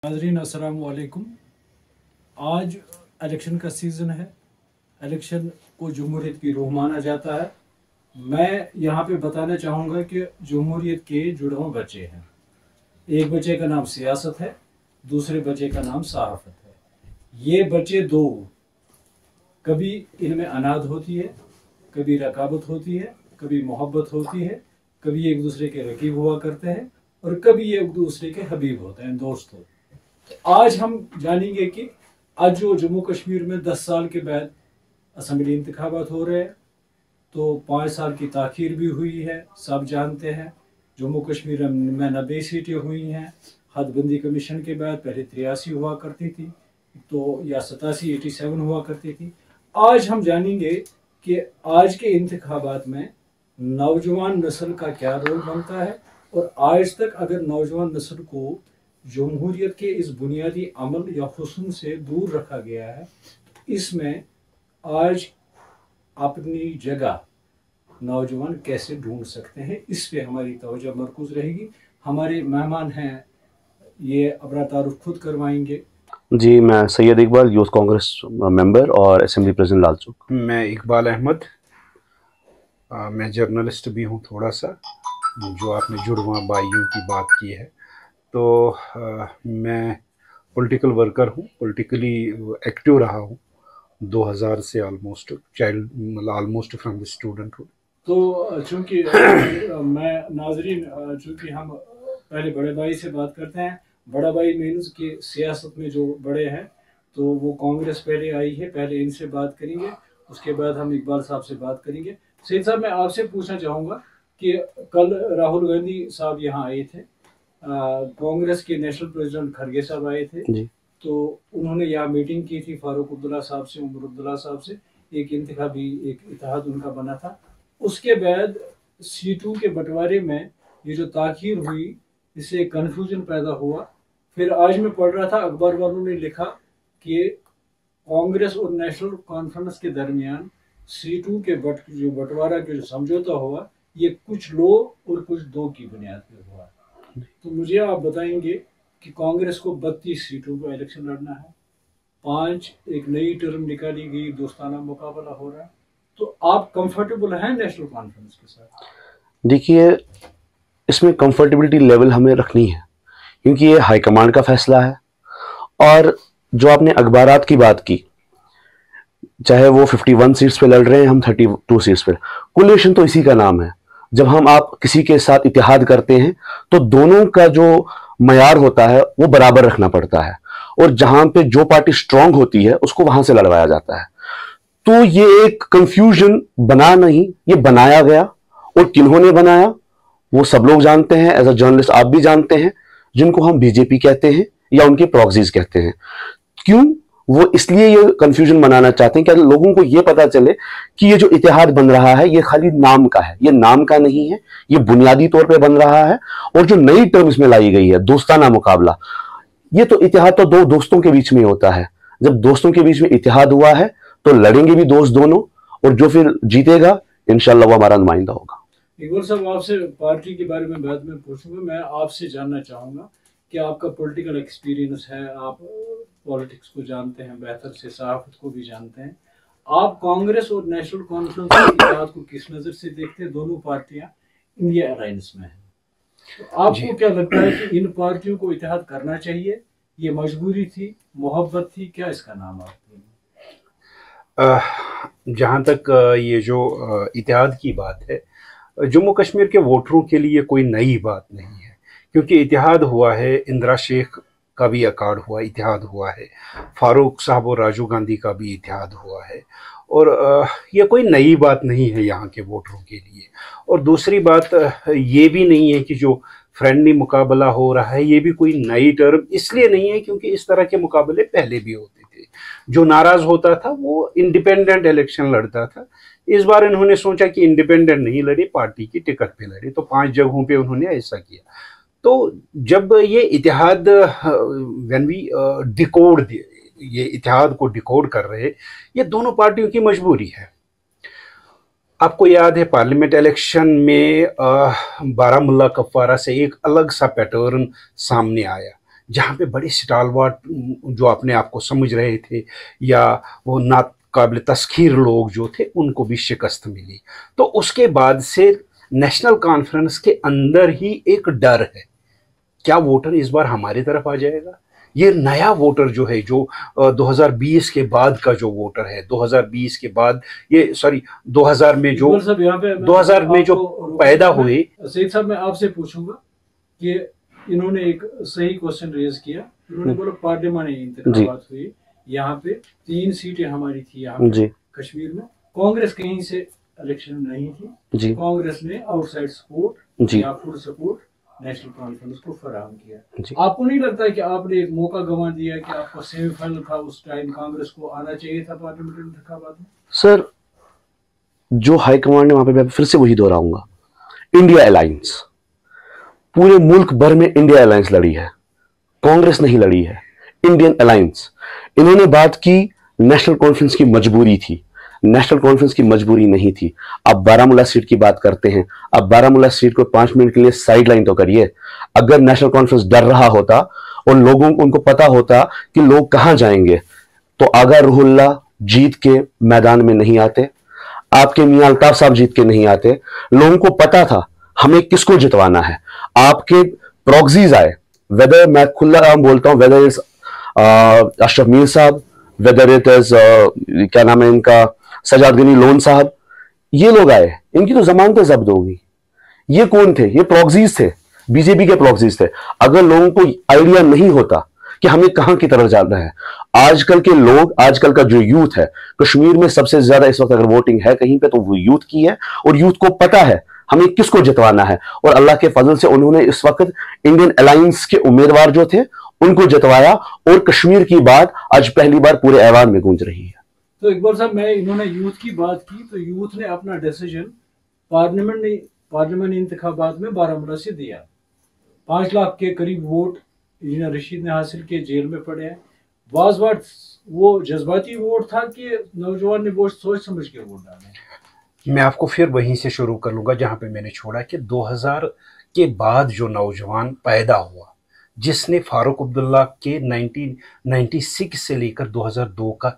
नाज़रीन अस्सलाम वालेकुम। आज इलेक्शन का सीज़न है। इलेक्शन को जमहूरियत की रूह माना जाता है। मैं यहाँ पे बताना चाहूँगा कि जमहूरियत के जुड़वा बच्चे हैं। एक बच्चे का नाम सियासत है, दूसरे बच्चे का नाम सहाफ़त है। ये बच्चे दो, कभी इनमें अनाद होती है, कभी रकाबत होती है, कभी मोहब्बत होती है, कभी एक दूसरे के रकीब हुआ करते हैं और कभी एक दूसरे के हबीब होते हैं, दोस्त होते हैं। आज हम जानेंगे कि आज जो जम्मू कश्मीर में 10 साल के बाद असम्बली इंतखाबात हो रहे हैं, तो 5 साल की ताखीर भी हुई है। सब जानते हैं जम्मू कश्मीर में 90 सीटें हुई हैं। हदबंदी कमीशन के बाद पहले 83 हुआ करती थी, तो या 87 हुआ करती थी। आज हम जानेंगे कि आज के इंतखाबात में नौजवान नस्ल का क्या रोल बनता है और आज तक अगर नौजवान नस्ल को जमहूरियत के इस बुनियादी अमल या हुस्न से दूर रखा गया है, इसमें आज अपनी जगह नौजवान कैसे ढूंढ सकते हैं, इस पे हमारी तवज्जो मरकूज रहेगी। हमारे मेहमान हैं, ये अपना तारुफ खुद करवाएंगे। जी, मैं सैयद इकबाल, यूथ कांग्रेस मेंबर और असेंबली प्रेसिडेंट लालचौक। मैं इकबाल अहमद, मैं जर्नलिस्ट भी हूँ थोड़ा सा। जो आपने जुड़वा भाइयों की बात की है, तो मैं पॉलिटिकल वर्कर हूँ, पॉलिटिकली एक्टिव रहा हूँ 2000 से ऑलमोस्ट ऑलमोस्ट फ्रॉम द स्टूडेंटहुड। तो चूंकि मैं नाजरीन, चूंकि हम पहले बड़े भाई से बात करते हैं। बड़ा भाई मीन्स कि सियासत में जो बड़े हैं, तो वो कांग्रेस पहले आई है, पहले इनसे बात करेंगे, उसके बाद हम इकबाल साहब से बात करेंगे। सैयद साहब, मैं आपसे पूछना चाहूँगा कि कल राहुल गांधी साहब यहाँ आए थे, कांग्रेस के नेशनल प्रेसिडेंट खरगे साहब आए थे जी। तो उन्होंने यहाँ मीटिंग की थी फारूक अब्दुल्ला साहब से, उमर अब्दुल्ला साहब से। एक इंतखाबी एक इत्तेहाद उनका बना था। उसके बाद सीटों के बंटवारे में ये जो ताखीर हुई, इससे कन्फ्यूजन पैदा हुआ। फिर आज मैं पढ़ रहा था, अखबार वालों ने लिखा कि कांग्रेस और नेशनल कॉन्फ्रेंस के दरमियान सीटों के जो बंटवारा के जो समझौता हुआ, ये कुछ लो और कुछ दो की बुनियाद पर हुआ। तो मुझे आप बताएंगे कि कांग्रेस को 32 सीटों पर इलेक्शन लड़ना है, 5 एक नई टर्म निकाली गई, दोस्ताना मुकाबला हो रहा है, तो आप कंफर्टेबल हैं नेशनल कॉन्फ्रेंस के साथ? देखिए, इसमें कंफर्टेबिलिटी लेवल हमें रखनी है, क्योंकि ये हाईकमांड का फैसला है। और जो आपने अखबारात की बात की, चाहे वो 51 सीट्स पे लड़ रहे हैं, हम 32 सीट्स पे, कोलिशन तो इसी का नाम है। जब हम आप किसी के साथ इत्तेहाद करते हैं, तो दोनों का जो मयार होता है वो बराबर रखना पड़ता है, और जहां पे जो पार्टी स्ट्रांग होती है उसको वहां से लड़वाया जाता है। तो ये एक कंफ्यूजन बना नहीं, ये बनाया गया, और किन्होंने बनाया वो सब लोग जानते हैं। एज अ जर्नलिस्ट आप भी जानते हैं, जिनको हम बीजेपी कहते हैं या उनके प्रॉक्सीज कहते हैं। क्यों? वो इसलिए ये कंफ्यूजन बनाना चाहते हैं कि लोगों को ये पता चले कि ये जो इतिहाद बन रहा है ये खाली नाम का है, ये नाम का नहीं है, ये बुनियादी तौर पे बन रहा है। और जो नई टर्म इसमें लाई गई है, दोस्ताना मुकाबला, ये तो इतिहाद तो दो दोस्तों के बीच में होता है। जब दोस्तों के बीच में इतिहाद हुआ है तो लड़ेंगे भी दोस्त दोनों, और जो फिर जीतेगा इंशाल्लाह वो हमारा नुमाइंदा होगा। इकबाल साहब, आपसे पार्टी के बारे में बाद में पूछूंगा। मैं आपसे जानना चाहूंगा कि आपका पॉलिटिकल एक्सपीरियंस है, आप पॉलिटिक्स को जानते हैं बेहतर से, सहाफत को भी जानते हैं। आप कांग्रेस और नेशनल कॉन्फ्रेंस के इत्तेहाद को किस नज़र से देखते हैं? दोनों पार्टियां इंडिया अलायंस में हैं, तो आपको क्या लगता है कि इन पार्टियों को इत्तेहाद करना चाहिए? ये मजबूरी थी, मोहब्बत थी, क्या इसका नाम आपको? जहाँ तक ये जो इत्तेहाद की बात है, जम्मू कश्मीर के वोटरों के लिए कोई नई बात नहीं है, क्योंकि इत्तेहाद हुआ है। इंदिरा शेख का भी अकार्ड हुआ, इत्तेहाद हुआ है। फारूक साहब और राजीव गांधी का भी इत्तेहाद हुआ है, और ये कोई नई बात नहीं है यहाँ के वोटरों के लिए। और दूसरी बात ये भी नहीं है कि जो फ्रेंडली मुकाबला हो रहा है ये भी कोई नई टर्म इसलिए नहीं है क्योंकि इस तरह के मुकाबले पहले भी होते थे। जो नाराज होता था वो इंडिपेंडेंट इलेक्शन लड़ता था। इस बार इन्होंने सोचा कि इंडिपेंडेंट नहीं लड़े, पार्टी की टिकट पे लड़े, तो 5 जगहों पे उन्होंने ऐसा किया। तो जब ये इत्तेहाद, व्हेन वी डिकोड, ये इत्तेहाद को डिकोड कर रहे, ये दोनों पार्टियों की मजबूरी है। आपको याद है पार्लियामेंट इलेक्शन में बारामुल्ला कपवारा से एक अलग सा पैटर्न सामने आया, जहाँ पे बड़े स्टालवार्ट जो अपने आप को समझ रहे थे या वो ना काबिल तस्खीर लोग जो थे उनको भी शिकस्त मिली। तो उसके बाद से नेशनल कॉन्फ्रेंस के अंदर ही एक डर है, क्या वोटर इस बार हमारी तरफ आ जाएगा? ये नया वोटर जो है, जो 2020 के बाद का जो वोटर है, 2020 के बाद, ये सॉरी 2000 में जो 2000 में जो पैदा हुए। सईद साहब, मैं आपसे पूछूंगा कि इन्होंने एक सही क्वेश्चन रेज किया। इन्होंने बोला पार्लियामानी इंतखाबात हुई, यहाँ पे 3 सीटें हमारी थी यहाँ पे कश्मीर में, कांग्रेस कहीं से इलेक्शन नहीं थी, कांग्रेस ने आउटसाइड सपोर्ट या फुल सपोर्ट नेशनल कॉन्फ्रेंस को फराहम किया। आपको नहीं लगता कि आपने एक मौका गंवा दिया कि आपका सेमीफाइनल था, उस टाइम कांग्रेस को आना चाहिए था पार्लियामेंट इंतखाबात में? सर, जो हाईकमांड ने वहां पे, मैं फिर से वही दोहराऊंगा, इंडिया अलायंस, पूरे मुल्क भर में इंडिया अलायंस लड़ी है, कांग्रेस नहीं लड़ी है, इंडियन अलायंस। इन्होंने बात की नेशनल कॉन्फ्रेंस की मजबूरी थी, नेशनल कॉन्फ्रेंस की मजबूरी नहीं थी। अब बारामूला सीट की बात करते हैं, अब बारामूला सीट को 5 मिनट के लिए साइडलाइन तो करिए। अगर नेशनल कॉन्फ्रेंस डर रहा होता और लोगों को उनको पता होता कि लोग कहां जाएंगे, तो आगा रूहुल्लाह जीत के मैदान में नहीं आते, आपके मियां अल्ताफ साहब जीत के नहीं आते। लोगों को पता था हमें किसको जितवाना है। आपके प्रॉक्सीज आए, वेदर, मैं खुला बोलता हूं, वेदर इज अशरफ मीर साहब, वेदर इट इज क्या नाम है इनका, सजाद गनी लोन साहब, ये लोग आए, इनकी तो जमानतें जब्त होगी। ये कौन थे? ये प्रॉक्सीज थे, बीजेपी के प्रॉक्सीज थे। अगर लोगों को आइडिया नहीं होता कि हमें कहां की तरफ जाना है, आजकल के लोग, आजकल का जो यूथ है कश्मीर में, सबसे ज्यादा इस वक्त अगर वोटिंग है कहीं पे तो वो यूथ की है, और यूथ को पता है हमें किसको जितवाना है। और अल्लाह के फजल से उन्होंने इस वक्त इंडियन अलायंस के उम्मीदवार जो थे उनको जितवाया, और कश्मीर की बात आज पहली बार पूरे ऐवान में गूंज रही है। तो इकबाल साहब, मैं इन्होंने यूथ की बात की, तो यूथ ने अपना डिसीजन पार्लियामेंट इंतखाबात में बारामूला से दिया। 5 लाख के करीब वोट इंजीनियर रशीद ने हासिल किए, जेल में पड़े हैं। वाज वो जज्बाती वोट था कि नौजवान ने बहुत सोच समझ के वोट डाले? मैं आपको फिर वहीं से शुरू कर लूंगा जहां पे मैंने छोड़ा कि 2000 के बाद जो नौजवान पैदा हुआ, जिसने फारूक अब्दुल्ला के 1996 से लेकर 2002 का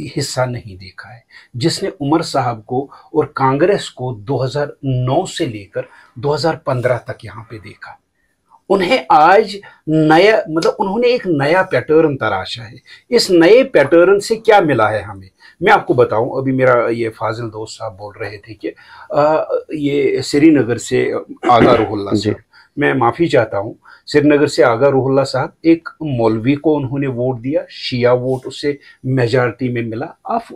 हिस्सा नहीं देखा है, जिसने उमर साहब को और कांग्रेस को 2009 से लेकर 2015 तक यहाँ पे देखा, उन्हें आज नया, मतलब उन्होंने एक नया पैटर्न तराशा है। इस नए पैटर्न से क्या मिला है हमें, मैं आपको बताऊं। अभी मेरा ये फाजिल दोस्त साहब बोल रहे थे कि ये श्रीनगर से आगा रूहुल्लाह साहब, मैं माफ़ी चाहता हूँ, श्रीनगर से आगा रूहुल्लाह साहब, एक मौलवी को उन्होंने वोट दिया, शिया वोट उससे मेजॉरिटी में मिला। आप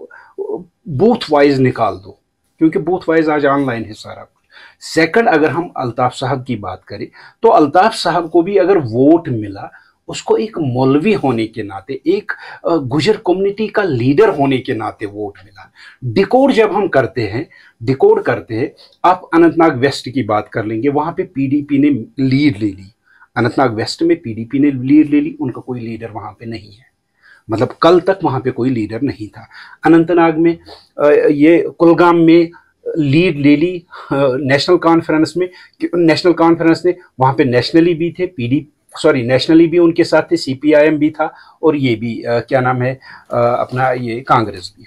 बूथ वाइज निकाल दो, क्योंकि बूथ वाइज आज ऑनलाइन है सारा कुछ। सेकंड, अगर हम अल्ताफ साहब की बात करें तो अल्ताफ साहब को भी अगर वोट मिला, उसको एक मौलवी होने के नाते, एक गुजर कम्युनिटी का लीडर होने के नाते वोट मिला। डिकोड जब हम करते हैं, आप अनंतनाग वेस्ट की बात कर लेंगे, वहां पे पीडीपी ने लीड ले ली। अनंतनाग वेस्ट में पीडीपी ने लीड ले ली, उनका कोई लीडर वहां पे नहीं है, मतलब कल तक वहां पे कोई लीडर नहीं था। अनंतनाग में ये कुलगाम में लीड ले ली नेशनल कॉन्फ्रेंस में, नेशनल कॉन्फ्रेंस ने, वहां पे नेशनली भी थे, नेशनली भी उनके साथ थे, सीपीआईएम भी था, और ये भी क्या नाम है अपना ये कांग्रेस भी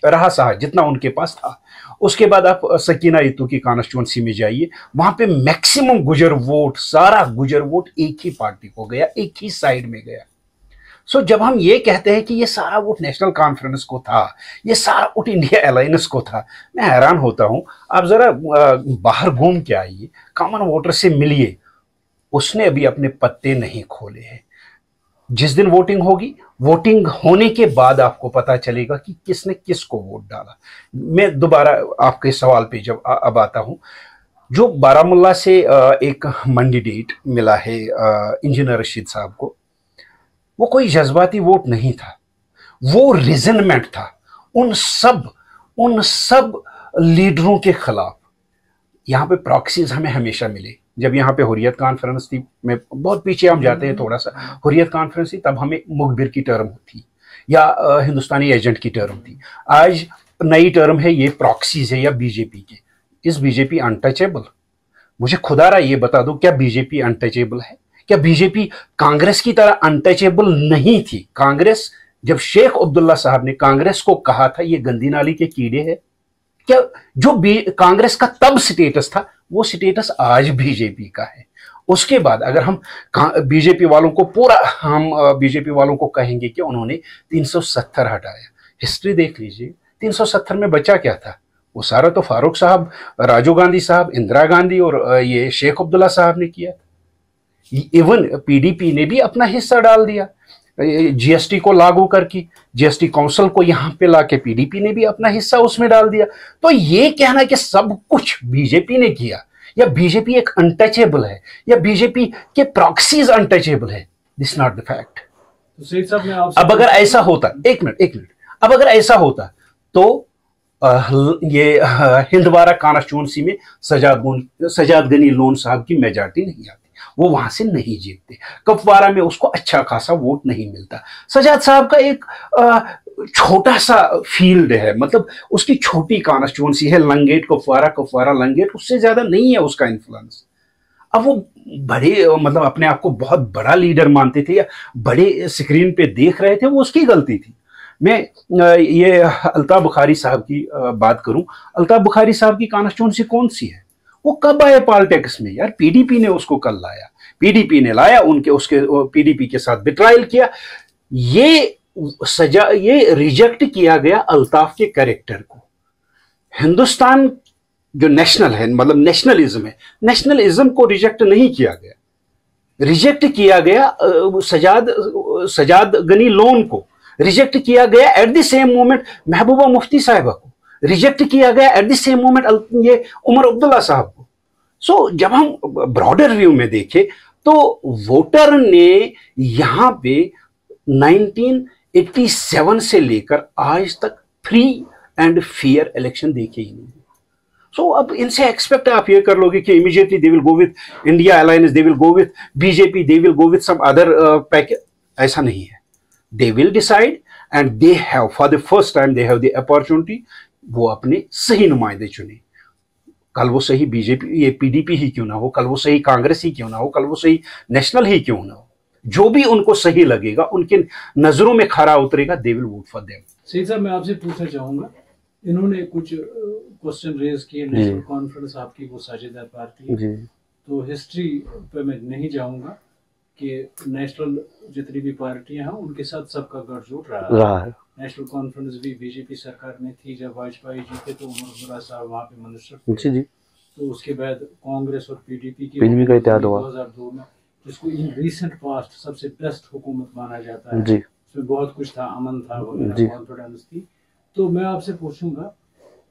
रहा सहा जितना उनके पास था। उसके बाद आप सकीना इतू की कॉन्स्टिट्यूंसी में जाइए, वहां पे मैक्सिमम गुजर वोट, सारा गुजर वोट एक ही पार्टी को गया, एक ही साइड में गया। सो जब हम ये कहते हैं कि ये सारा वोट नेशनल कॉन्फ्रेंस को था, ये सारा वोट इंडिया अलायंस को था, मैं हैरान होता हूं। आप जरा बाहर घूम के आइए, कॉमन वोटर से मिलिए, उसने अभी अपने पत्ते नहीं खोले हैं। जिस दिन वोटिंग होगी, वोटिंग होने के बाद आपको पता चलेगा कि किसने किसको वोट डाला। मैं दोबारा आपके सवाल पे जब अब आता हूं, जो बारामूला से एक मंडेट मिला है इंजीनियर रशीद साहब को, वो कोई जज्बाती वोट नहीं था, वो रिजनमेंट था उन सब लीडरों के खिलाफ। यहाँ पे प्रॉक्सीज हमें हमेशा मिले। जब यहाँ पे हुर्रियत कॉन्फ्रेंस थी, मैं बहुत पीछे हम जाते हैं थोड़ा सा, हुर्रियत कॉन्फ्रेंस थी तब हमें मुखबिर की टर्म थी या हिंदुस्तानी एजेंट की टर्म थी। आज नई टर्म है, ये प्रॉक्सीज है या बीजेपी के। इस बीजेपी अनटचेबल? मुझे खुदारा ये बता दो, क्या बीजेपी अनटचेबल है? क्या बीजेपी कांग्रेस की तरह अनटचेबल नहीं थी? कांग्रेस, जब शेख अब्दुल्ला साहब ने कांग्रेस को कहा था ये गंदी नाली के कीड़े हैं, क्या जो कांग्रेस का तब स्टेटस था वो स्टेटस आज बीजेपी का है? उसके बाद अगर हम बीजेपी वालों को बीजेपी वालों को कहेंगे कि उन्होंने 370 हटाया, हिस्ट्री देख लीजिए, 370 में बचा क्या था? वो सारा तो फारूक साहब, राजीव गांधी साहब, इंदिरा गांधी और ये शेख अब्दुल्ला साहब ने किया। इवन पीडीपी ने भी अपना हिस्सा डाल दिया जीएसटी को लागू करके, जीएसटी काउंसिल को यहां पे लाके पीडीपी ने भी अपना हिस्सा उसमें डाल दिया। तो ये कहना कि सब कुछ बीजेपी ने किया या बीजेपी एक अनटचेबल है या बीजेपी के प्रॉक्सीज अनटचेबल है, दिस नॉट द फैक्ट। अब अगर ऐसा होता, एक मिनट, अब अगर ऐसा होता तो ये हिंदवारा कॉन्स्टिट्यूंसी में सजाद गनी लोन साहब की मेजॉरिटी नहीं आती, वो वहां से नहीं जीतते। कपवारा में उसको अच्छा खासा वोट नहीं मिलता। सजाद साहब का एक छोटा सा फील्ड है, मतलब उसकी छोटी कॉन्स्टिट्यूंसी है, लंगेट कपवारा लंगेट, उससे ज्यादा नहीं है उसका इन्फ्लुएंस। अब वो बड़े मतलब अपने आप को बहुत बड़ा लीडर मानते थे या बड़े स्क्रीन पे देख रहे थे, वो उसकी गलती थी। मैं ये अल्ताफ बुखारी साहब की बात करूं, अल्ताफ बुखारी साहब की कॉन्स्टिट्यूंसी कौन सी है? वो कब आए पॉलिटिक्स में यार? पीडीपी ने उसको कल लाया, पीडीपी ने लाया, उसके पीडीपी के साथ बिट्रायल किया। ये रिजेक्ट किया गया अल्ताफ के कैरेक्टर को। हिंदुस्तान जो नेशनल है, मतलब नेशनलिज्म है, नेशनलिज्म को रिजेक्ट नहीं किया गया, रिजेक्ट किया गया सजाद गनी लोन को, रिजेक्ट किया गया at the same moment Mehbooba Mufti साहिबा को, रिजेक्ट किया गया एट द सेम मोमेंट ये उमर अब्दुल्ला साहब को। सो जब हम ब्रॉडर व्यू में देखें तो वोटर ने यहां पे 1987 से लेकर आज तक फ्री एंड फेयर इलेक्शन देखे ही नहीं। सो अब इनसे एक्सपेक्ट आप ये कर लोगे कि immediately they will go with India alliance, they will go with BJP, they will go with some other package. ऐसा नहीं है। They will decide and they have for the first time they have the opportunity, वो अपने सही नुमाइंदे चुने। कल वो सही बीजेपी ये पीडीपी ही क्यों ना हो, कल वो सही कांग्रेस ही क्यों ना हो, कल वो सही नेशनल ही क्यों ना हो, जो भी उनको सही लगेगा, उनके नजरों में खरा उतरेगा, they will vote for them. सही साहब, मैं आपसे पूछना चाहूंगा, इन्होंने कुछ क्वेश्चन रेज किए, नेशनल कॉन्फ्रेंस आपकी वो साझेदार पार्टी है, तो हिस्ट्री पे मैं नहीं जाऊंगा कि नेशनल जितनी भी पार्टियां हैं उनके साथ सबका गठजोड़ रहा है। नेशनल कॉन्फ्रेंस भी बीजेपी सरकार में थी, जब वाजपेयी जी थे तो उमर अब्दुल्ला साहब वहाँ पे मिनिस्टर थे जी। तो उसके बाद कांग्रेस और पीडीपी का इत्तेहाद हुआ 2002 में, जिसको इन रिसेंट पास्ट सबसे बेस्ट हुकूमत माना जाता है जी। उसमें बहुत कुछ था, अमन था, कॉन्फिडेंस थी। तो मैं आपसे पूछूंगा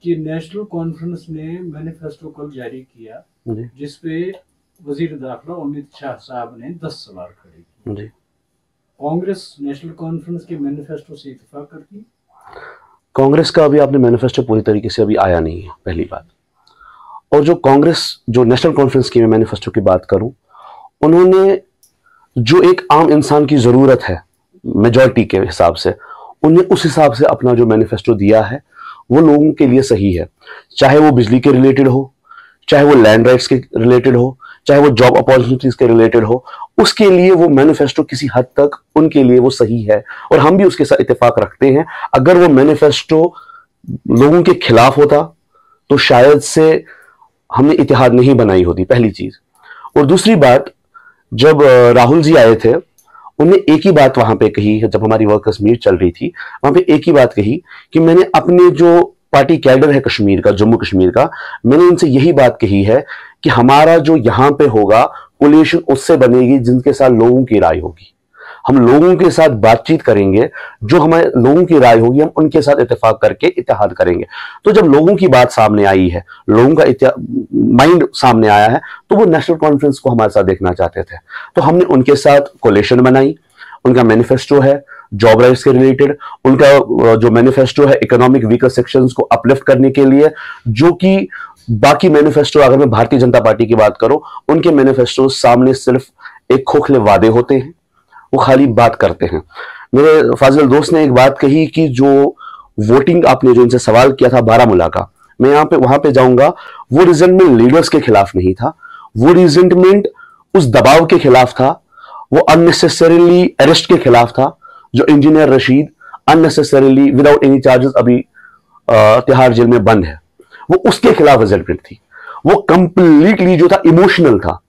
कि नेशनल कॉन्फ्रेंस ने मैनिफेस्टो कल जारी किया जिसपे वजीर दाखिला अमित शाह साहब ने 10 सवाल खड़े किए। कांग्रेस नेशनल कॉन्फ्रेंस के मैनिफेस्टो से इत्तेफाक करती? कांग्रेस का अभी आपने मैनिफेस्टो पूरी तरीके से अभी आया नहीं है, पहली बात। और जो कांग्रेस जो नेशनल कॉन्फ्रेंस की मैं मैनिफेस्टो की बात करूं, उन्होंने जो एक आम इंसान की जरूरत है मेजॉरिटी के हिसाब से, उन्हें उस हिसाब से अपना जो मैनिफेस्टो दिया है वो लोगों के लिए सही है। चाहे वो बिजली के रिलेटेड हो, चाहे वो लैंड राइट्स के रिलेटेड हो, चाहे वो जॉब अपॉर्चुनिटीज के रिलेटेड हो, उसके लिए वो मैनिफेस्टो किसी हद तक उनके लिए वो सही है और हम भी उसके साथ इत्तेफाक रखते हैं। अगर वो मैनिफेस्टो लोगों के खिलाफ होता तो शायद से हमने इत्तेहाद नहीं बनाई होती, पहली चीज। और दूसरी बात, जब राहुल जी आए थे उन्हें एक ही बात वहां पे कही, जब हमारी वर्कर्स मीट चल रही थी वहां पे एक ही बात कही कि मैंने अपने जो पार्टी कैडर है कश्मीर का, जम्मू कश्मीर का, मैंने उनसे यही बात कही है कि हमारा जो यहां पे होगा कोलिशन उससे बनेगी जिनके साथ लोगों की राय होगी। हम लोगों के साथ बातचीत करेंगे, जो हमारे लोगों की राय होगी हम उनके साथ इत्तेफाक करके इत्तेहाद करेंगे। तो जब लोगों की बात सामने आई है, लोगों का माइंड सामने आया है, तो वो नेशनल कॉन्फ्रेंस को हमारे साथ देखना चाहते थे। तो हमने उनके साथ कोलिशन बनाई। उनका मैनिफेस्टो है जॉब राइट्स के रिलेटेड, उनका जो मैनिफेस्टो है इकोनॉमिक वीकर सेक्शंस को अपलिफ्ट करने के लिए, जो कि बाकी मैनिफेस्टो, अगर मैं भारतीय जनता पार्टी की बात करूं, उनके मैनिफेस्टो सामने सिर्फ एक खोखले वादे होते हैं, वो खाली बात करते हैं। मेरे फाजिल दोस्त ने एक बात कही कि जो वोटिंग आपने जो इनसे सवाल किया था बारामूला का, मैं यहाँ पे वहां पे जाऊंगा, वो रिजेंटमेंट लीडर्स के खिलाफ नहीं था, वो रिजेंटमेंट उस दबाव के खिलाफ था वो अननेसेसरीली अरेस्ट के खिलाफ था, जो engineer Rashid unnecessarily without any charges अभी तिहाड़ जेल में बंद है, वो उसके खिलाफ रिजल्टेंट थी। वो कंप्लीटली जो था इमोशनल था,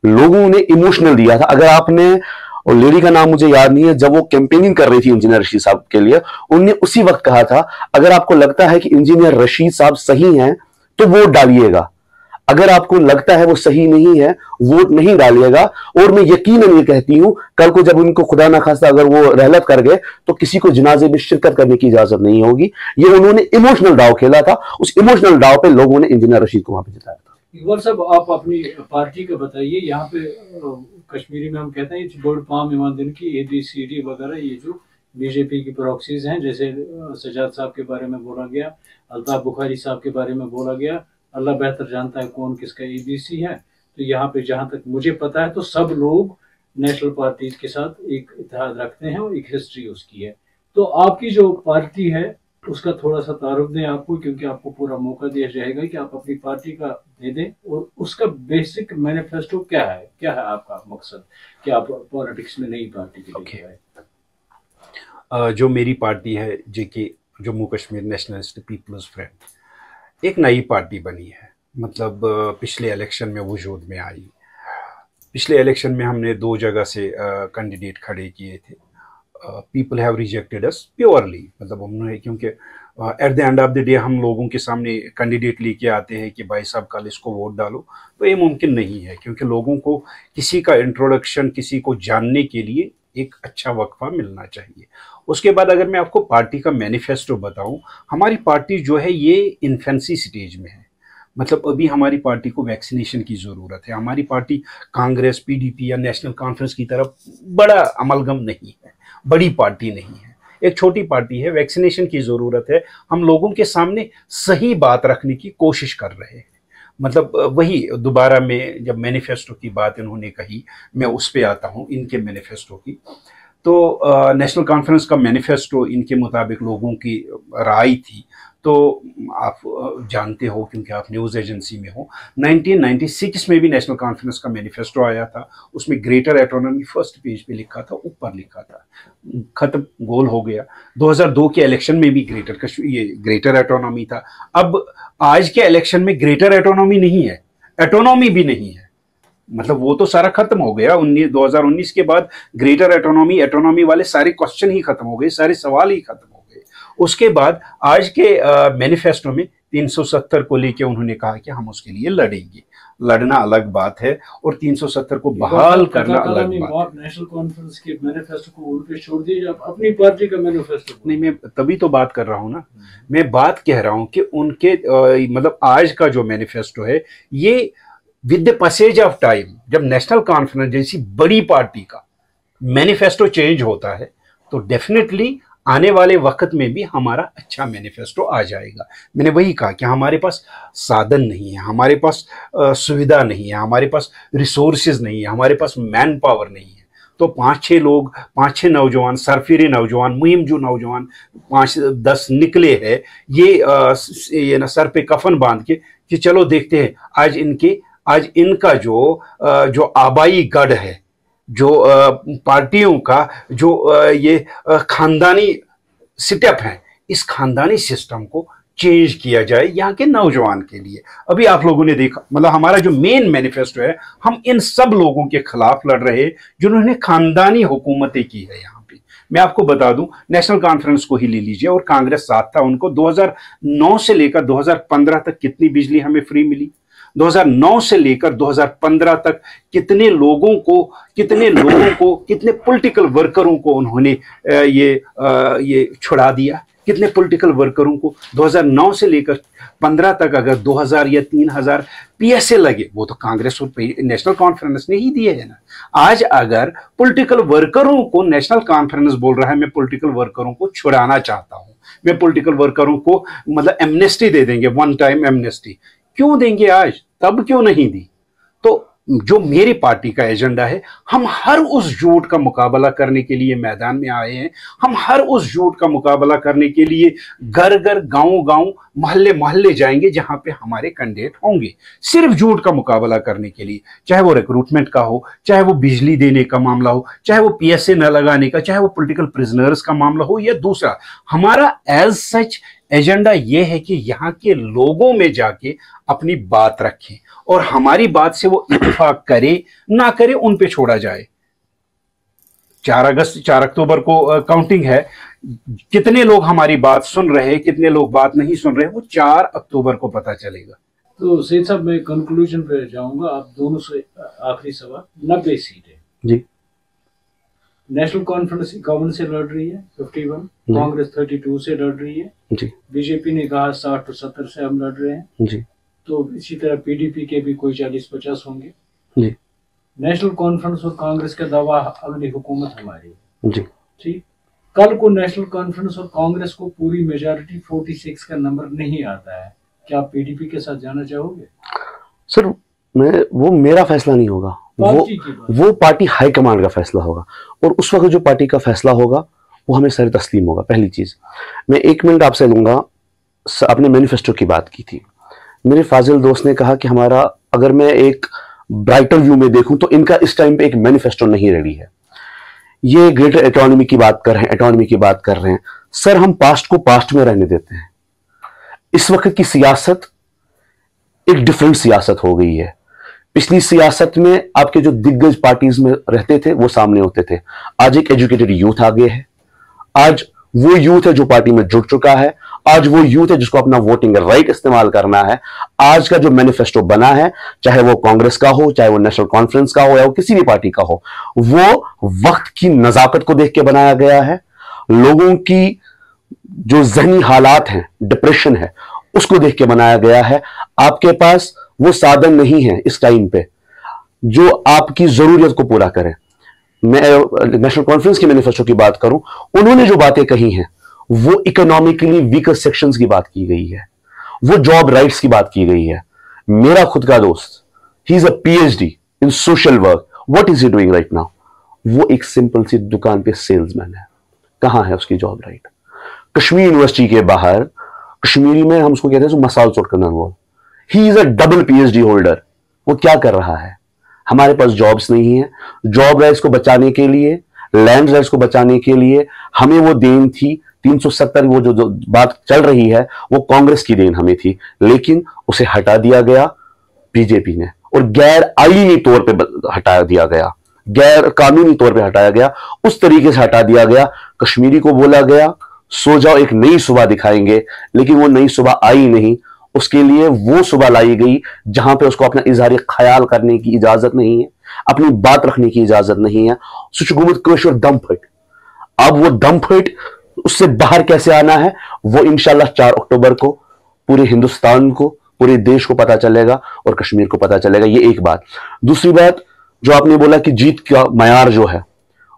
लोगों ने इमोशनल दिया था। अगर आपने, और लेडी का नाम मुझे याद नहीं है, जब वो कैंपेनिंग कर रही थी इंजीनियर रशीद साहब के लिए, उन्होंने उसी वक्त कहा था अगर आपको लगता है कि इंजीनियर रशीद साहब सही हैं तो वोट डालिएगा, अगर आपको लगता है वो सही नहीं है वोट नहीं डालिएगा। और मैं यकीनन ये कहती हूं कल को जब उनको खुदा ना खास्ता अगर वो रहलत कर गए तो किसी को जनाजे में शिरकत करने की इजाजत नहीं होगी। ये उन्होंने इमोशनल दाव खेला था, उस इमोशनल दाव पे लोगों ने इंजीनियर रशीद को वहां पे जिताया था। इकबाल साहब, आप अपनी पार्टी का बताइए। यहाँ पे कश्मीरी में हम कहते हैं बोर्ड पाम ईमान की ABCD वगैरह, ये जो बीजेपी की प्रॉक्सीज हैं, जैसे सजाद साहब के बारे में बोला गया, अल्ताफ बुखारी साहब के बारे में बोला गया, अल्लाह बेहतर जानता है कौन किसका ABC है। तो यहाँ पे जहाँ तक मुझे पता है तो सब लोग नेशनल पार्टीज के साथ एक इत्तेहाद रखते हैं और एक हिस्ट्री उसकी है। तो आपकी जो पार्टी है उसका थोड़ा सा तारुफ दें आपको, क्योंकि आपको पूरा मौका दिया जाएगा कि आप अपनी पार्टी का दे दें और उसका बेसिक मैनिफेस्टो क्या है आपका मकसद कि आप पॉलिटिक्स में नई पार्टी के लिए आए। जो मेरी पार्टी है JK Jammu Kashmir nationalist people's front, एक नई पार्टी बनी है। मतलब पिछले इलेक्शन में वजूद में आई। पिछले इलेक्शन में हमने 2 जगह से कैंडिडेट खड़े किए थे। People have rejected us purely, मतलब उन्होंने, क्योंकि at the end of the day हम लोगों के सामने कैंडिडेट लेके आते हैं कि भाई साहब कल इसको वोट डालो, तो ये मुमकिन नहीं है, क्योंकि लोगों को किसी का इंट्रोडक्शन, किसी को जानने के लिए एक अच्छा वक्फा मिलना चाहिए। उसके बाद अगर मैं आपको पार्टी का मैनिफेस्टो बताऊं, हमारी पार्टी जो है ये इन्फेंसी स्टेज में है। मतलब अभी हमारी पार्टी को वैक्सीनेशन की ज़रूरत है। हमारी पार्टी कांग्रेस, PDP या नेशनल कॉन्फ्रेंस की तरफ बड़ा अमलगम नहीं है, बड़ी पार्टी नहीं है, एक छोटी पार्टी है। वैक्सीनेशन की ज़रूरत है। हम लोगों के सामने सही बात रखने की कोशिश कर रहे हैं। मतलब वही दोबारा में जब मैनिफेस्टो की बात इन्होंने कही, मैं उस पे आता हूँ इनके मैनिफेस्टो की। तो नेशनल कॉन्फ्रेंस का मैनिफेस्टो इनके मुताबिक लोगों की राय थी। तो आप जानते हो, क्योंकि आप न्यूज़ एजेंसी में हो, 1996 में भी नेशनल कॉन्फ्रेंस का मैनिफेस्टो आया था। उसमें ग्रेटर एटोनॉमी फर्स्ट पेज पे लिखा था, ऊपर लिखा था, खत्म, गोल हो गया। 2002 के इलेक्शन में भी ग्रेटर एटोनॉमी था। अब आज के इलेक्शन में ग्रेटर एटोनॉमी नहीं है, एटोनॉमी भी नहीं है। मतलब वो तो सारा खत्म हो गया। 2019 के बाद ग्रेटर एटोनॉमी वाले सारे क्वेश्चन ही खत्म हो गए, सारे सवाल ही खत्म हो गए। उसके बाद आज के मैनिफेस्टो में 370 को लेके उन्होंने कहा कि हम उसके लिए लड़ेंगे। लड़ना अलग बात है और 370 को बहाल करना अलग बात है। नेशनल कॉन्फ्रेंस के मैनिफेस्टो को उन पे छोड़ दीजिए, अपनी पार्टी का मैनिफेस्टो। नहीं, मैं तभी तो बात कर रहा हूं ना। मैं बात कह रहा हूं कि उनके मतलब आज का जो मैनिफेस्टो है, ये with the passage of time, जब नेशनल कॉन्फ्रेंस जैसी बड़ी पार्टी का मैनिफेस्टो चेंज होता है तो डेफिनेटली आने वाले वक्त में भी हमारा अच्छा मैनिफेस्टो आ जाएगा। मैंने वही कहा कि हमारे पास साधन नहीं है, हमारे पास सुविधा नहीं है, हमारे पास रिसोर्सेज नहीं है, हमारे पास मैन पावर नहीं है। तो 5-6 लोग, 5-6 नौजवान, सरफिरे नौजवान, मुहिम जो नौजवान 5-10 निकले हैं, ये ना सर पे कफन बांध के कि चलो देखते हैं आज इनका जो आबाई गढ़ है, जो पार्टियों का जो ये खानदानी सेटअप है, इस खानदानी सिस्टम को चेंज किया जाए यहाँ के नौजवान के लिए। अभी आप लोगों ने देखा, मतलब हमारा जो मेन मैनिफेस्टो है, हम इन सब लोगों के खिलाफ लड़ रहे हैं जिन्होंने खानदानी हुकूमतें की है यहाँ पे। मैं आपको बता दूं, नेशनल कॉन्फ्रेंस को ही ले लीजिए और कांग्रेस साथ था उनको। 2009 से लेकर 2015 तक कितनी बिजली हमें फ्री मिली? 2009 से लेकर 2015 तक कितने लोगों को, कितने पॉलिटिकल वर्करों को उन्होंने ये छुड़ा दिया? कितने पॉलिटिकल वर्करों को 2009 से लेकर 15 तक अगर 2000 या 3000 PSA लगे, वो तो कांग्रेस और नेशनल कॉन्फ्रेंस ने ही दिए है ना। आज अगर पॉलिटिकल वर्करों को नेशनल कॉन्फ्रेंस बोल रहा है मैं पॉलिटिकल वर्करों को छुड़ाना चाहता हूं, मैं पॉलिटिकल वर्करों को मतलब एमनेस्टी दे देंगे, 1 टाइम एमनेस्टी, क्यों देंगे आज? तब क्यों नहीं दी? तो जो मेरी पार्टी का एजेंडा है, हम हर उस झूठ का मुकाबला करने के लिए मैदान में आए हैं। हम हर उस झूठ का मुकाबला करने के लिए घर घर, गांव गांव, मोहल्ले मोहल्ले जाएंगे जहां पे हमारे कैंडिडेट होंगे, सिर्फ झूठ का मुकाबला करने के लिए। चाहे वो रिक्रूटमेंट का हो, चाहे वो बिजली देने का मामला हो, चाहे वो पीएसए न लगाने का, चाहे वो पॉलिटिकल प्रिजनर्स का मामला हो, या दूसरा हमारा एज सच एजेंडा ये है कि यहाँ के लोगों में जाके अपनी बात रखें और हमारी बात से वो इत्तेफाक करे ना करे उन पे छोड़ा जाए। 4 अक्टूबर को काउंटिंग है, कितने लोग हमारी बात सुन रहे हैं, कितने लोग बात नहीं सुन रहे, वो 4 अक्टूबर को पता चलेगा। तो सैयद साहब, मैं कंक्लूजन पे जाऊंगा। आप दोनों से आखिरी सवाल, 90 सीटें जी, नेशनल कॉन्फ्रेंस इक्यावन से लड़ रही है, 51, कांग्रेस 32 से लड़ रही है जी, बीजेपी ने कहा 60 और 70 से हम लड़ रहे हैं जी, तो इसी तरह पीडीपी के भी कोई 40-50 होंगे जी, नेशनल कॉन्फ्रेंस और कांग्रेस का दावा अगली हुकूमत हमारी है। जी, ठीक, कल को नेशनल कॉन्फ्रेंस और कांग्रेस को पूरी मेजॉरिटी 46 का नंबर नहीं आता है, क्या आप पीडीपी के साथ जाना चाहोगे? सर वो मेरा फैसला नहीं होगा, वो पार्टी हाईकमांड का फैसला होगा और उस वक्त जो पार्टी का फैसला होगा वो हमें सर तस्लीम होगा। पहली चीज मैं 1 मिनट आपसे लूंगा। आपने मैनिफेस्टो की बात की थी, मेरे फाजिल दोस्त ने कहा कि हमारा, अगर मैं एक ब्राइटर व्यू में देखूं तो इनका इस टाइम पे एक मैनिफेस्टो नहीं रेडी है। ये ग्रेटर इकोनॉमी की बात कर रहे हैं, इकोनॉमी की बात कर रहे हैं। सर हम पास्ट को पास्ट में रहने देते हैं। इस वक्त की सियासत एक डिफरेंट सियासत हो गई है। पिछली सियासत में आपके जो दिग्गज पार्टीज में रहते थे वो सामने होते थे। आज एक एजुकेटेड यूथ आ गया है। आज वो यूथ है जो पार्टी में जुड़ चुका है। आज वो यूथ है जिसको अपना वोटिंग राइट इस्तेमाल करना है। आज का जो मैनिफेस्टो बना है, चाहे वो कांग्रेस का हो, चाहे वो नेशनल कॉन्फ्रेंस का हो, या वो किसी भी पार्टी का हो, वो वक्त की नजाकत को देख के बनाया गया है। लोगों की जो जहनी हालात हैं, डिप्रेशन है, उसको देख के बनाया गया है। आपके पास वो साधन नहीं है इस टाइम पे जो आपकी जरूरत को पूरा करे। मैं नेशनल कॉन्फ्रेंस के मैनिफेस्टो की बात करूं, उन्होंने जो बातें कही हैं वो इकोनॉमिकली वीकर सेक्शंस की बात की गई है, वो जॉब राइट्स की बात की गई है। मेरा खुद का दोस्त, he is a PhD in social work, what is he doing right now? वो एक सिंपल सी दुकान पे सेल्समैन है। कहां है उसकी जॉब राइट? कश्मीर यूनिवर्सिटी के बाहर, कश्मीरी में हम उसको कहते हैं मसाल चोट करना वो, he is a double PhD holder. वो क्या कर रहा है? हमारे पास जॉब्स नहीं है। जॉब राइट्स को बचाने के लिए, लैंड राइट्स को बचाने के लिए हमें वो देन थी 370, वो जो बात चल रही है वो कांग्रेस की देन हमें थी, लेकिन उसे हटा दिया गया बीजेपी ने और गैर आईनी तौर पे हटा दिया गया, गैर कानूनी तौर पे हटाया गया। उस तरीके से हटा दिया गया, कश्मीरी को बोला गया सो जाओ, एक नई सुबह दिखाएंगे, लेकिन वो नई सुबह आई नहीं। उसके लिए वो सुबह लाई गई जहां पे उसको अपना इजहार ख्याल करने की इजाजत नहीं है, अपनी बात रखने की इजाजत नहीं है। सुशगुमत कोश और दम फट। अब वो दम फट, उससे बाहर कैसे आना है वो इंशाल्लाह 4 अक्टूबर को पूरे हिंदुस्तान को, पूरे देश को पता चलेगा और कश्मीर को पता चलेगा। ये एक बात। दूसरी बात, जो आपने बोला कि जीत का मयार जो है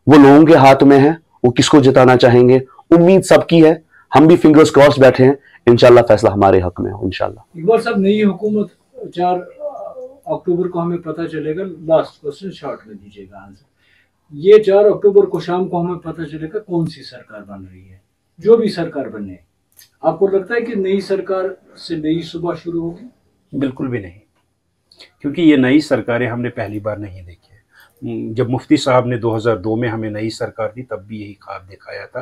वो लोगों के हाथ में है, वो किसको जिताना चाहेंगे। उम्मीद सबकी है, हम भी फिंगर्स क्रॉस बैठे हैं, इंशाल्लाह फैसला हमारे हक में हो इंशाल्लाह। इकबाल साहब, नई हुकूमत 4 अक्टूबर को हमें पता चलेगा। लास्ट क्वेश्चन शॉर्ट में दीजिएगा आंसर। ये 4 अक्टूबर को शाम को हमें पता चलेगा कौन सी सरकार बन रही है। जो भी सरकार बने, आपको लगता है कि नई सरकार से नई सुबह शुरू होगी? बिल्कुल भी नहीं, क्योंकि ये नई सरकारें हमने पहली बार नहीं देखी है। जब मुफ्ती साहब ने 2002 में हमें नई सरकार दी, तब भी यही ख्वाब दिखाया था,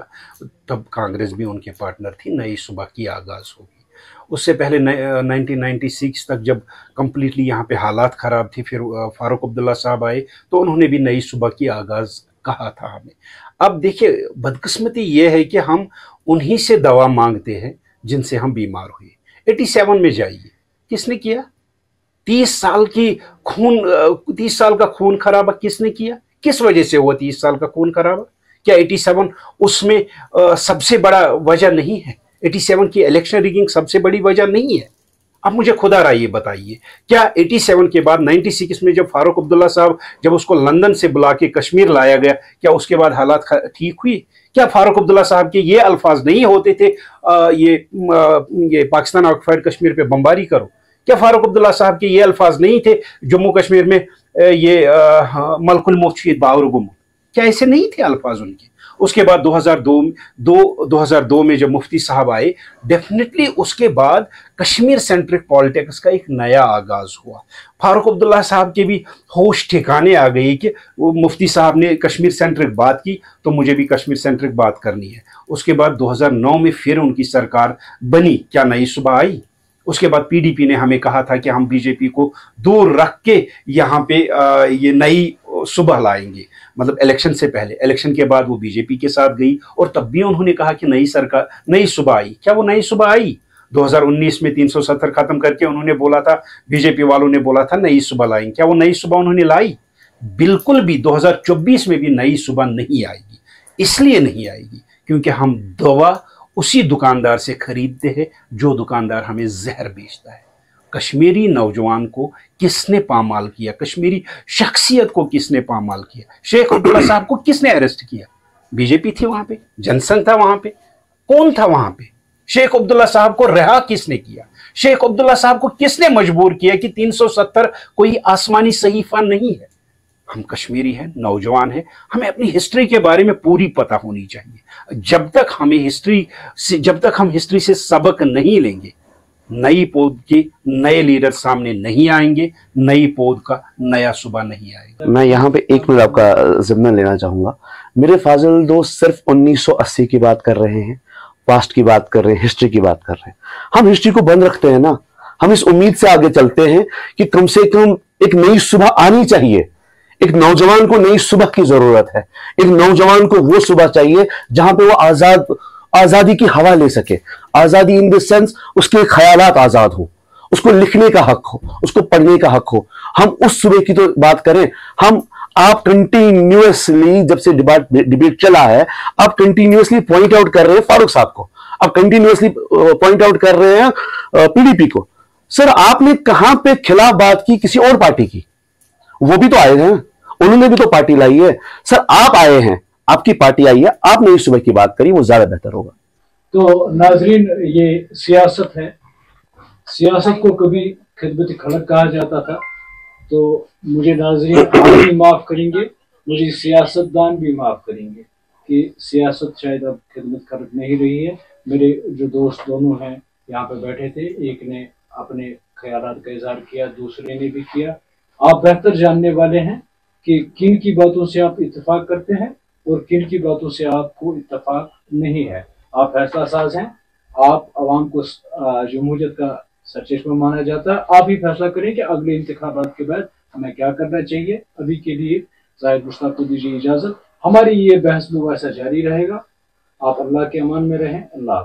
तब कांग्रेस भी उनके पार्टनर थी, नई सुबह की आगाज़ होगी। उससे पहले 1996 तक जब कम्प्लीटली यहाँ पे हालात ख़राब थी, फिर फारूक अब्दुल्ला साहब आए तो उन्होंने भी नई सुबह की आगाज़ कहा था हमें। अब देखिए, बदकिस्मती ये है कि हम उन्हीं से दवा मांगते हैं जिनसे हम बीमार हुए। 87 में जाइए, किसने किया? 30 साल का खून खराबा किसने किया? किस वजह से हुआ 30 साल का खून खराबा? क्या 87 उसमें सबसे बड़ा वजह नहीं है? 87 की इलेक्शन रिगिंग सबसे बड़ी वजह नहीं है? अब मुझे खुदा रहा ये बताइए, क्या 87 के बाद 96 में जब फारूक अब्दुल्ला साहब, जब उसको लंदन से बुला के कश्मीर लाया गया, क्या उसके बाद हालात ठीक हुई? क्या फारूक अब्दुल्ला साहब के ये अल्फाज नहीं होते थे ये पाकिस्तान ऑक्युपाइड कश्मीर पे बमबारी करो? क्या फारूक अब्दुल्ला साहब के ये अल्फाज नहीं थे जम्मू कश्मीर में मलकुल मुफ्ती बावर गुम, क्या ऐसे नहीं थे अल्फाज उनके? उसके बाद 2002 में जब मुफ्ती साहब आए, डेफिनेटली उसके बाद कश्मीर सेंट्रिक पॉलिटिक्स का एक नया आगाज हुआ। फारूक अब्दुल्ला साहब के भी होश ठिकाने आ गई कि वो मुफ्ती साहब ने कश्मीर सेंट्रिक बात की तो मुझे भी कश्मीर सेंट्रिक बात करनी है। उसके बाद 2009 में फिर उनकी सरकार बनी, क्या नई सुबह आई? उसके बाद पीडीपी ने हमें कहा था कि हम बीजेपी को दूर रख के यहाँ पे ये नई सुबह लाएंगे, मतलब इलेक्शन से पहले। इलेक्शन के बाद वो बीजेपी के साथ गई और तब भी उन्होंने कहा कि नई सरकार, नई सुबह आई। क्या वो नई सुबह आई? 2019 में 370 खत्म करके उन्होंने बोला था, बीजेपी वालों ने बोला था नई सुबह लाएंगे। क्या वो नई सुबह उन्होंने लाई? बिल्कुल भी 2024 में भी नई सुबह नहीं आएगी। इसलिए नहीं आएगी क्योंकि हम दवा उसी दुकानदार से खरीदते हैं जो दुकानदार हमें जहर बेचता है। कश्मीरी नौजवान को किसने पामाल किया? कश्मीरी शख्सियत को किसने पामाल किया? शेख अब्दुल्ला साहब को किसने अरेस्ट किया? बीजेपी थी वहां पे, जनसंघ था वहां पे, कौन था वहां पे? शेख अब्दुल्ला साहब को रिहा किसने किया? शेख अब्दुल्ला साहब को किसने मजबूर किया कि 370 कोई आसमानी सहीफा नहीं है? हम कश्मीरी हैं, नौजवान हैं, हमें अपनी हिस्ट्री के बारे में पूरी पता होनी चाहिए। जब तक हम हिस्ट्री से सबक नहीं लेंगे, नई पौध के नए लीडर सामने नहीं आएंगे, नई पौध का नया सुबह नहीं आएगा। मैं यहाँ पे 1 मिनट आपका जिम्मा लेना चाहूंगा। मेरे फाजिल दोस्त सिर्फ 1980 की बात कर रहे हैं, पास्ट की बात कर रहे हैं, हिस्ट्री की बात कर रहे हैं। हम हिस्ट्री को बंद रखते हैं ना, हम इस उम्मीद से आगे चलते हैं कि कम से कम एक नई सुबह आनी चाहिए। एक नौजवान को नई सुबह की जरूरत है। एक नौजवान को वो सुबह चाहिए जहां पे वो आजादी की हवा ले सके। आजादी इन द सेंस उसके ख्यालात आजाद हो, उसको लिखने का हक हो, उसको पढ़ने का हक हो। हम उस सुबह की तो बात करें। आप कंटिन्यूअसली जब से डिबेट चला है, आप कंटिन्यूअसली पॉइंट आउट कर रहे हैं फारूक साहब को, आप कंटिन्यूअसली पॉइंट आउट कर रहे हैं पीडीपी को। सर आपने कहां पे खिलाफ बात की किसी और पार्टी की? वो भी तो आए हैं, उन्होंने भी तो पार्टी लाई है। सर आप आए हैं, आपकी पार्टी आई है, आपने इस सुबह की बात करी, वो ज्यादा बेहतर होगा। तो नाजरीन, ये सियासत है। सियासत को कभी खिदमत खलक कहा जाता था, तो मुझे नाजरीन आप भी माफ करेंगे, मुझे सियासतदान भी माफ करेंगे कि सियासत शायद अब खिदमत खलक नहीं रही है। मेरे जो दोस्त दोनों हैं यहाँ पे बैठे थे, एक ने अपने ख्यालात का इजहार किया, दूसरे ने भी किया। आप बेहतर जानने वाले हैं कि किन की बातों से आप इत्तेफाक करते हैं और किन की बातों से आपको इत्तेफाक नहीं है। आप फैसला साज हैं, आप अवाम को जमहूरियत का सरचश्मा माना जाता है। आप ही फैसला करें कि अगले इंतखाबात के बाद हमें क्या करना चाहिए। अभी के लिए जाहिद मुश्ताक को दीजिए इजाजत। हमारी ये बहस मुबासा जारी रहेगा। आप अल्लाह के अमान में रहें। अल्लाह।